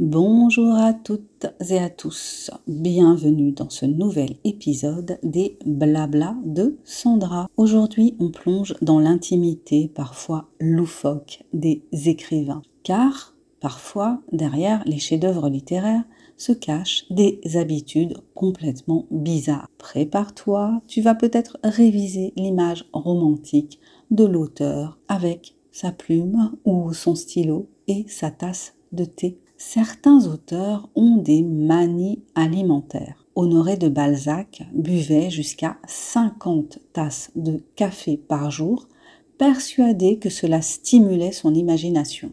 Bonjour à toutes et à tous, bienvenue dans ce nouvel épisode des Blabla de Sandra. Aujourd'hui, on plonge dans l'intimité parfois loufoque des écrivains, car parfois, derrière les chefs-d'œuvre littéraires, se cachent des habitudes complètement bizarres. Prépare-toi, tu vas peut-être réviser l'image romantique de l'auteur avec sa plume ou son stylo et sa tasse de thé. Certains auteurs ont des manies alimentaires. Honoré de Balzac buvait jusqu'à 50 tasses de café par jour, persuadé que cela stimulait son imagination.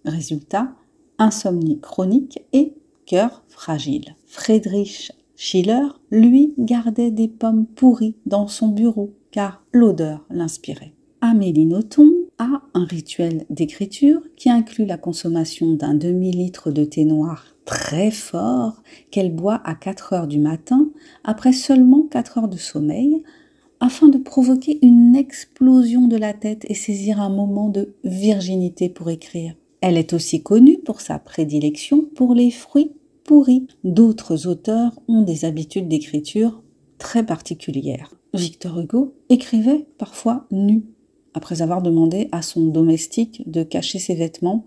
Résultat, insomnie chronique et cœur fragile. Friedrich Schiller, lui, gardait des pommes pourries dans son bureau, car l'odeur l'inspirait. Amélie Nothomb a un rituel d'écriture qui inclut la consommation d'un demi-litre de thé noir très fort qu'elle boit à 4 heures du matin après seulement 4 heures de sommeil afin de provoquer une explosion de la tête et saisir un moment de virginité pour écrire. Elle est aussi connue pour sa prédilection pour les fruits pourris. D'autres auteurs ont des habitudes d'écriture très particulières. Victor Hugo écrivait parfois nu, après avoir demandé à son domestique de cacher ses vêtements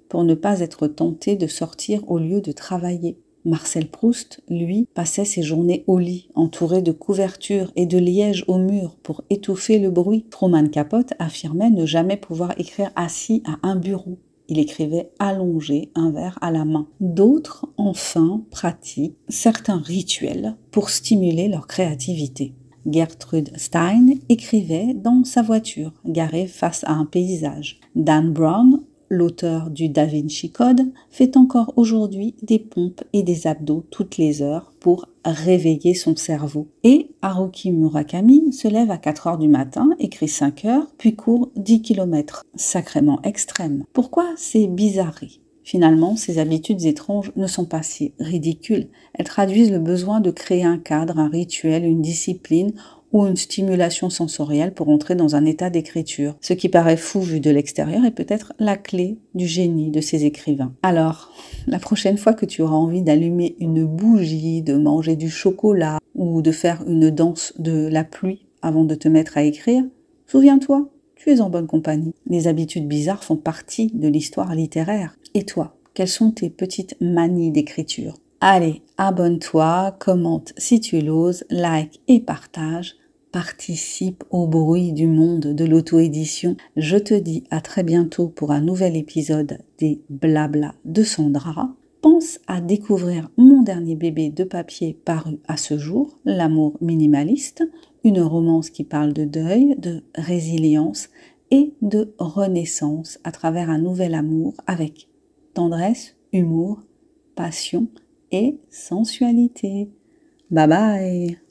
pour ne pas être tenté de sortir au lieu de travailler. Marcel Proust, lui, passait ses journées au lit, entouré de couvertures et de liège au mur pour étouffer le bruit. Truman Capote affirmait ne jamais pouvoir écrire assis à un bureau. Il écrivait allongé, un verre à la main. D'autres, enfin, pratiquent certains rituels pour stimuler leur créativité. Gertrude Stein écrivait dans sa voiture, garée face à un paysage. Dan Brown, l'auteur du Da Vinci Code, fait encore aujourd'hui des pompes et des abdos toutes les heures pour réveiller son cerveau. Et Haruki Murakami se lève à 4 heures du matin, écrit 5 heures, puis court 10 km. Sacrément extrême. Pourquoi ces bizarreries ? Finalement, ces habitudes étranges ne sont pas si ridicules. Elles traduisent le besoin de créer un cadre, un rituel, une discipline ou une stimulation sensorielle pour entrer dans un état d'écriture. Ce qui paraît fou vu de l'extérieur est peut-être la clé du génie de ces écrivains. Alors, la prochaine fois que tu auras envie d'allumer une bougie, de manger du chocolat ou de faire une danse de la pluie avant de te mettre à écrire, souviens-toi, tu es en bonne compagnie. Les habitudes bizarres font partie de l'histoire littéraire. Et toi, quelles sont tes petites manies d'écriture ? Allez, abonne-toi, commente si tu l'oses, like et partage. Participe au bruit du monde de l'auto-édition. Je te dis à très bientôt pour un nouvel épisode des Blabla de Sandra. Pense à découvrir mon dernier bébé de papier paru à ce jour, L'amour minimaliste, une romance qui parle de deuil, de résilience et de renaissance à travers un nouvel amour avec tendresse, humour, passion et sensualité. Bye bye!